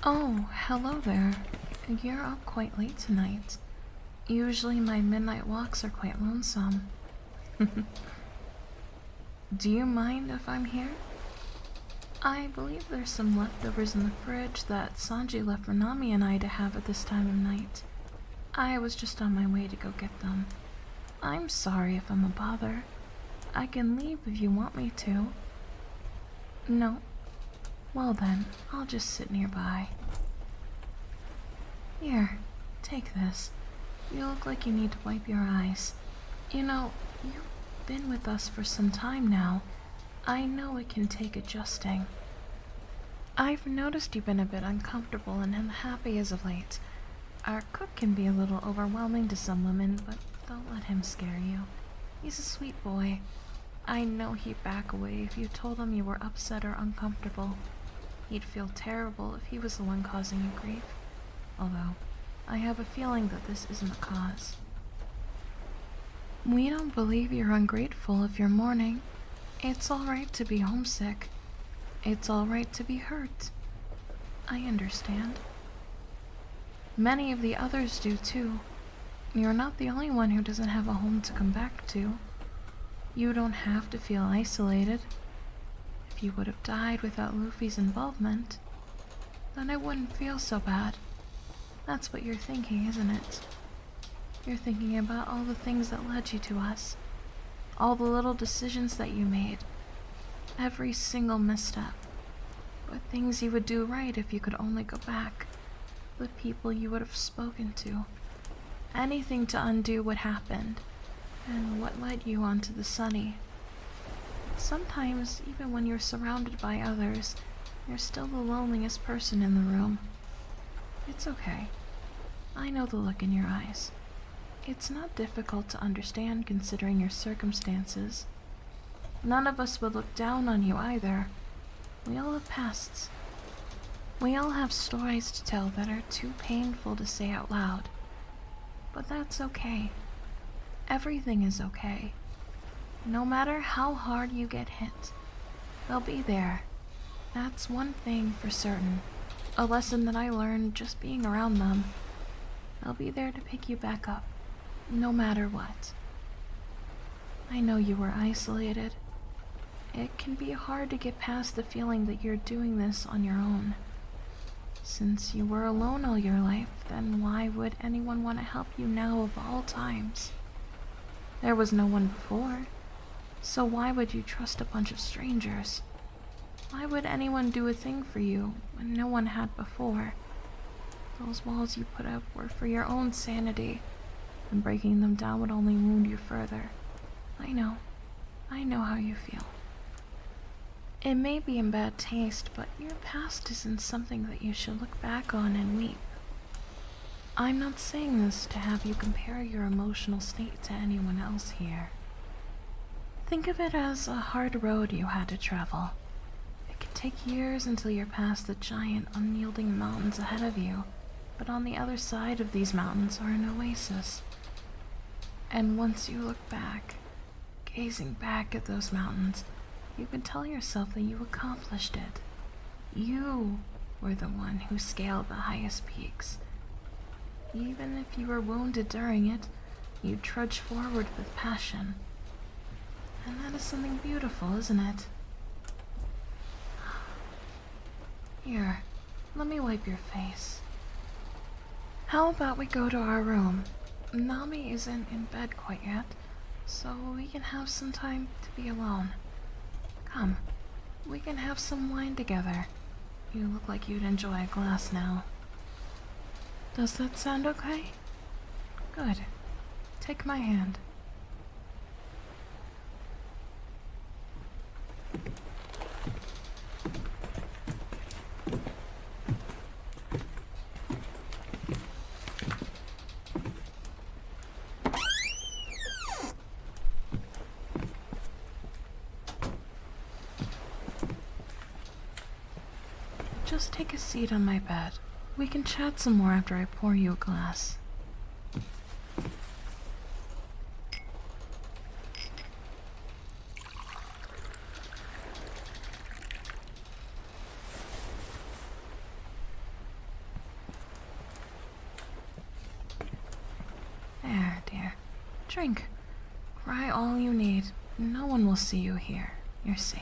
Oh, hello there. You're up quite late tonight. Usually my midnight walks are quite lonesome. Do you mind if I'm here? I believe there's some leftovers in the fridge that Sanji left for Nami and I to have at this time of night. I was just on my way to go get them. I'm sorry if I'm a bother. I can leave if you want me to. No? Well then, I'll just sit nearby. Here, take this. You look like you need to wipe your eyes. You know, you've been with us for some time now. I know it can take adjusting. I've noticed you've been a bit uncomfortable and unhappy as of late. Our cook can be a little overwhelming to some women, but don't let him scare you. He's a sweet boy. I know he'd back away if you told him you were upset or uncomfortable. He'd feel terrible if he was the one causing you grief. Although, I have a feeling that this isn't the cause. We don't believe you're ungrateful if you're mourning. It's alright to be homesick. It's alright to be hurt. I understand. Many of the others do too. You're not the only one who doesn't have a home to come back to. You don't have to feel isolated. If you would have died without Luffy's involvement, then I wouldn't feel so bad. That's what you're thinking, isn't it? You're thinking about all the things that led you to us. All the little decisions that you made. Every single misstep. The things you would do right if you could only go back. The people you would have spoken to. Anything to undo what happened. And what led you onto the Sunny. Sometimes, even when you're surrounded by others, you're still the loneliest person in the room. It's okay. I know the look in your eyes. It's not difficult to understand considering your circumstances. None of us would look down on you either. We all have pasts. We all have stories to tell that are too painful to say out loud. But that's okay. Everything is okay. No matter how hard you get hit, they'll be there. That's one thing for certain. A lesson that I learned just being around them. They'll be there to pick you back up, no matter what. I know you were isolated. It can be hard to get past the feeling that you're doing this on your own. Since you were alone all your life, then why would anyone want to help you now of all times? There was no one before, so why would you trust a bunch of strangers? Why would anyone do a thing for you when no one had before? Those walls you put up were for your own sanity, and breaking them down would only wound you further. I know how you feel. It may be in bad taste, but your past isn't something that you should look back on and weep. I'm not saying this to have you compare your emotional state to anyone else here. Think of it as a hard road you had to travel. It could take years until you're past the giant, unyielding mountains ahead of you, but on the other side of these mountains are an oasis. And once you look back, gazing back at those mountains, you can tell yourself that you accomplished it. You were the one who scaled the highest peaks. Even if you were wounded during it, you trudged forward with passion. And that is something beautiful, isn't it? Here, let me wipe your face. How about we go to our room? Nami isn't in bed quite yet, so we can have some time to be alone. Come, we can have some wine together. You look like you'd enjoy a glass now. Does that sound okay? Good. Take my hand. Just take a seat on my bed. We can chat some more after I pour you a glass. Drink. Cry all you need. No one will see you here. You're safe.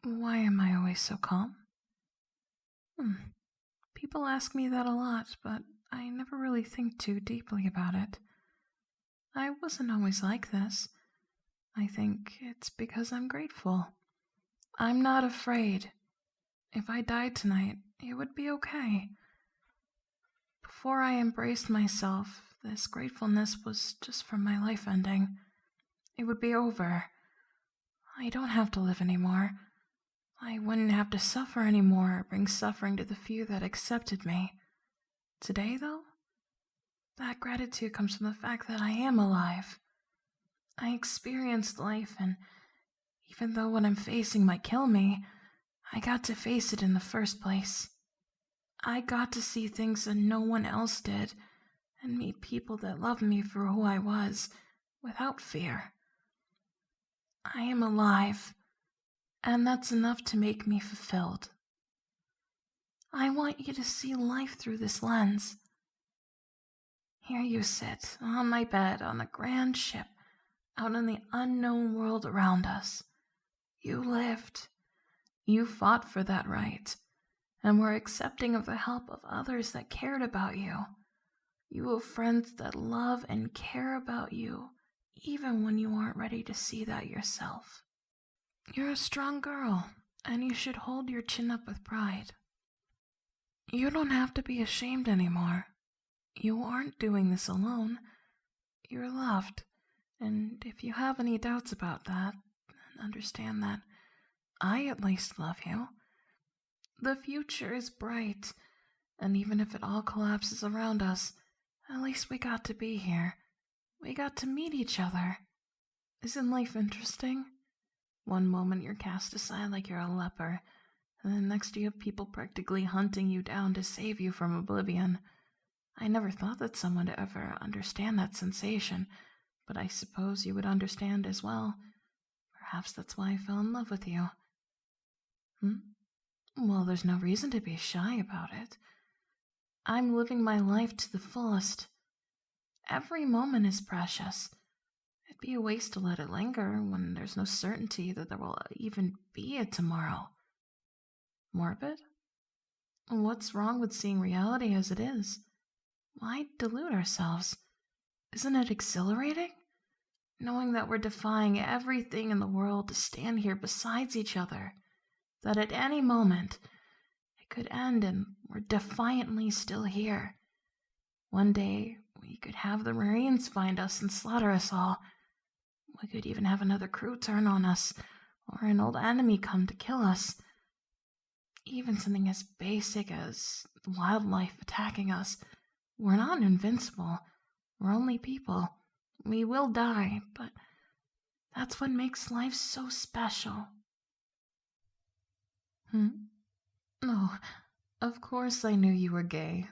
Why am I always so calm? People ask me that a lot, but I never really think too deeply about it. I wasn't always like this. I think it's because I'm grateful. I'm not afraid. If I died tonight, it would be okay. Before I embraced myself, this gratefulness was just from my life ending. It would be over. I don't have to live anymore. I wouldn't have to suffer anymore or bring suffering to the few that accepted me. Today, though, that gratitude comes from the fact that I am alive. I experienced life, and even though what I'm facing might kill me, I got to face it in the first place. I got to see things that no one else did, and meet people that loved me for who I was, without fear. I am alive, and that's enough to make me fulfilled. I want you to see life through this lens. Here you sit, on my bed, on a grand ship, out in the unknown world around us. You lived. You fought for that right, and were accepting of the help of others that cared about you. You have friends that love and care about you, even when you aren't ready to see that yourself. You're a strong girl, and you should hold your chin up with pride. You don't have to be ashamed anymore. You aren't doing this alone. You're loved, and if you have any doubts about that, understand that I at least love you. The future is bright, and even if it all collapses around us, at least we got to be here. We got to meet each other. Isn't life interesting? One moment you're cast aside like you're a leper, and then next you have people practically hunting you down to save you from oblivion. I never thought that someone would ever understand that sensation, but I suppose you would understand as well. Perhaps that's why I fell in love with you. Well, there's no reason to be shy about it. I'm living my life to the fullest. Every moment is precious. It'd be a waste to let it linger when there's no certainty that there will even be a tomorrow. Morbid? What's wrong with seeing reality as it is? Why delude ourselves? Isn't it exhilarating? Knowing that we're defying everything in the world to stand here besides each other. That at any moment, it could end and we're defiantly still here. One day, we could have the Marines find us and slaughter us all. We could even have another crew turn on us, or an old enemy come to kill us. Even something as basic as wildlife attacking us. We're not invincible. We're only people. We will die, but that's what makes life so special. Oh, of course I knew you were gay.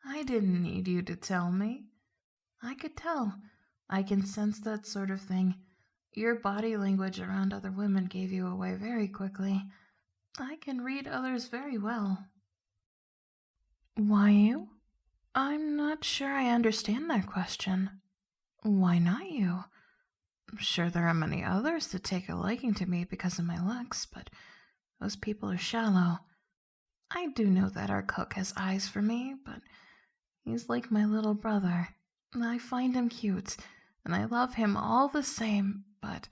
I didn't need you to tell me. I could tell. I can sense that sort of thing. Your body language around other women gave you away very quickly. I can read others very well. Why you? I'm not sure I understand that question. Why not you? I'm sure there are many others that take a liking to me because of my looks, but those people are shallow. I do know that our cook has eyes for me, but he's like my little brother. I find him cute, and I love him all the same, but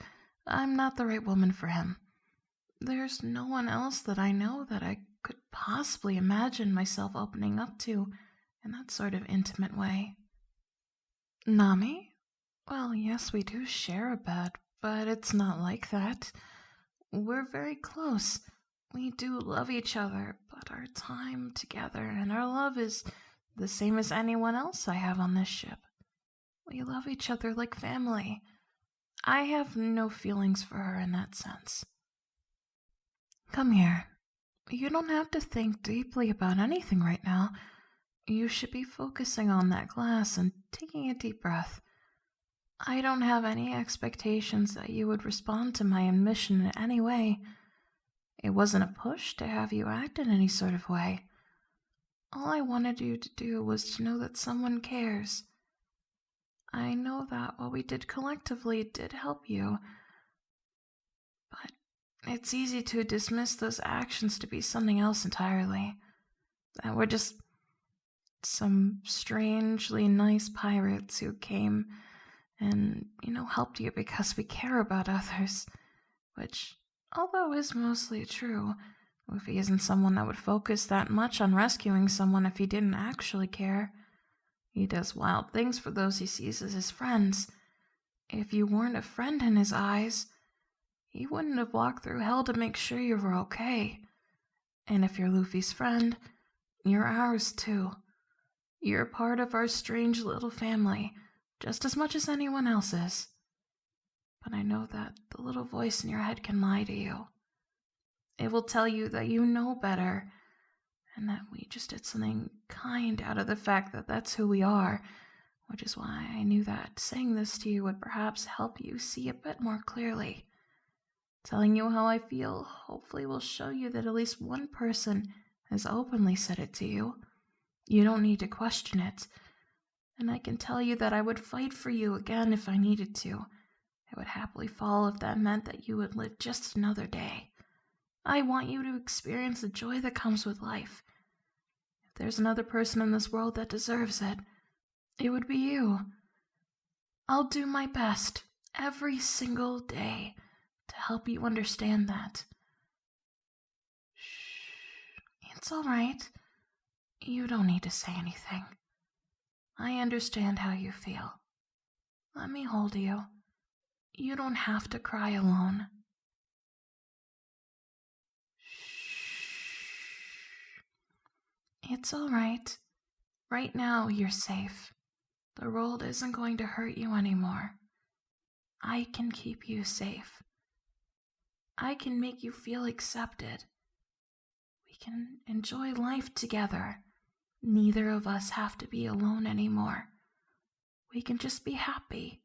I'm not the right woman for him. There's no one else that I know that I could possibly imagine myself opening up to in that sort of intimate way. Nami? Well, yes, we do share a bed, but it's not like that. We're very close. We do love each other, but our time together and our love is the same as anyone else I have on this ship. We love each other like family. I have no feelings for her in that sense. Come here. You don't have to think deeply about anything right now. You should be focusing on that glass and taking a deep breath. I don't have any expectations that you would respond to my admission in any way. It wasn't a push to have you act in any sort of way. All I wanted you to do was to know that someone cares. I know that what we did collectively did help you, but it's easy to dismiss those actions to be something else entirely. That we're just some strangely nice pirates who came and, helped you because we care about others, which, although is mostly true, Luffy isn't someone that would focus that much on rescuing someone if he didn't actually care. He does wild things for those he sees as his friends. If you weren't a friend in his eyes, he wouldn't have walked through hell to make sure you were okay. And if you're Luffy's friend, you're ours too. You're part of our strange little family, just as much as anyone else's. But I know that the little voice in your head can lie to you. It will tell you that you know better, and that we just did something kind out of the fact that that's who we are, which is why I knew that saying this to you would perhaps help you see a bit more clearly. Telling you how I feel hopefully will show you that at least one person has openly said it to you. You don't need to question it. And I can tell you that I would fight for you again if I needed to. I would happily fall if that meant that you would live just another day. I want you to experience the joy that comes with life. If there's another person in this world that deserves it, it would be you. I'll do my best every single day to help you understand that. Shh, it's all right. You don't need to say anything. I understand how you feel. Let me hold you. You don't have to cry alone. Shh. It's all right. Right now, you're safe. The world isn't going to hurt you anymore. I can keep you safe. I can make you feel accepted. We can enjoy life together. Neither of us have to be alone anymore. We can just be happy.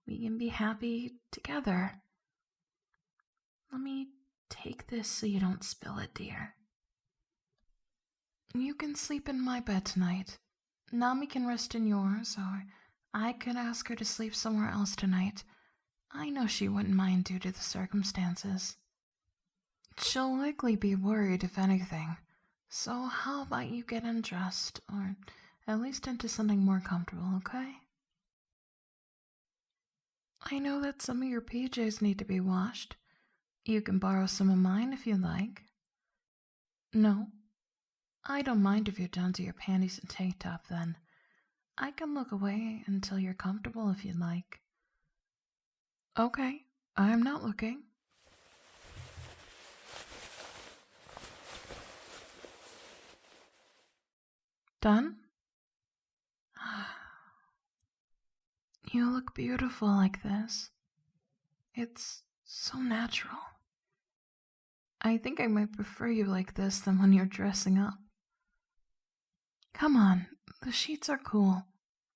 We can be happy together. Let me take this so you don't spill it, dear. You can sleep in my bed tonight. Nami can rest in yours, or I could ask her to sleep somewhere else tonight. I know she wouldn't mind due to the circumstances. She'll likely be worried, if anything. So how about you get undressed, or at least into something more comfortable, okay? I know that some of your PJs need to be washed. You can borrow some of mine if you like. No? I don't mind if you're down to your panties and tank top then. I can look away until you're comfortable if you'd like. Okay, I'm not looking. Done? You look beautiful like this. It's so natural. I think I might prefer you like this than when you're dressing up. Come on, the sheets are cool.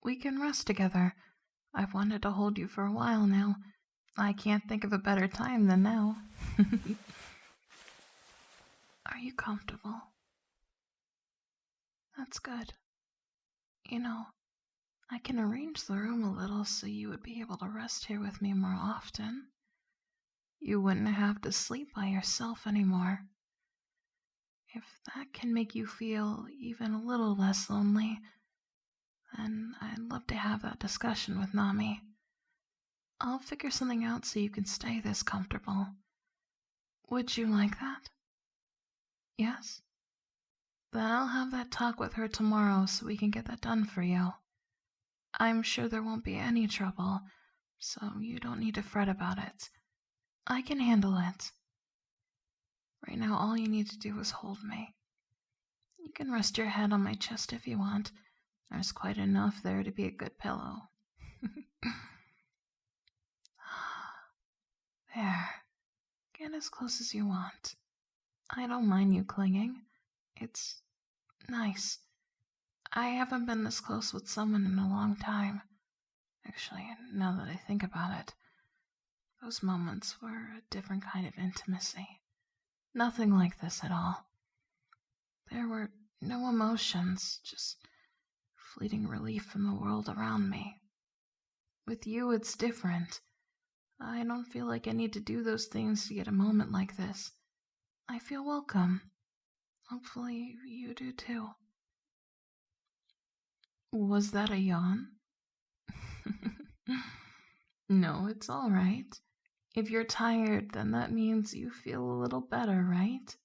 We can rest together. I've wanted to hold you for a while now. I can't think of a better time than now. Are you comfortable? That's good. I can arrange the room a little so you would be able to rest here with me more often. You wouldn't have to sleep by yourself anymore. If that can make you feel even a little less lonely, then I'd love to have that discussion with Nami. I'll figure something out so you can stay this comfortable. Would you like that? Yes? Then I'll have that talk with her tomorrow so we can get that done for you. I'm sure there won't be any trouble, so you don't need to fret about it. I can handle it. Right now, all you need to do is hold me. You can rest your head on my chest if you want. There's quite enough there to be a good pillow. There. Get as close as you want. I don't mind you clinging. It's nice. I haven't been this close with someone in a long time. Actually, now that I think about it, those moments were a different kind of intimacy. Nothing like this at all. There were No emotions, just fleeting relief from the world around me. With you, it's different. I don't feel like I need to do those things to get a moment like this. I feel welcome. Hopefully, you do too. Was that a yawn? No, it's all right. If you're tired, then that means you feel a little better, right?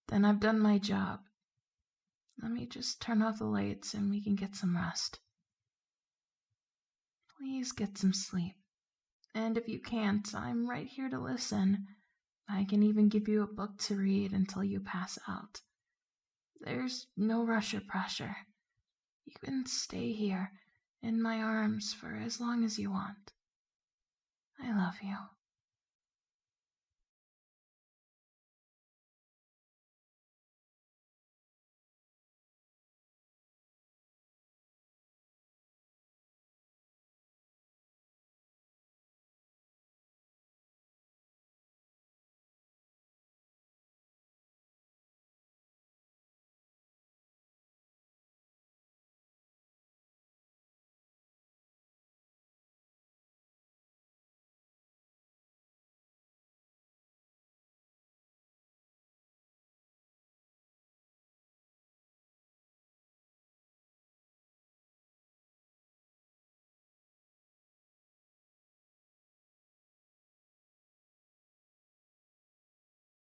Then I've done my job. Let me just turn off the lights and we can get some rest. Please get some sleep. And if you can't, I'm right here to listen. I can even give you a book to read until you pass out. There's no rush or pressure. You can stay here in my arms for as long as you want. I love you.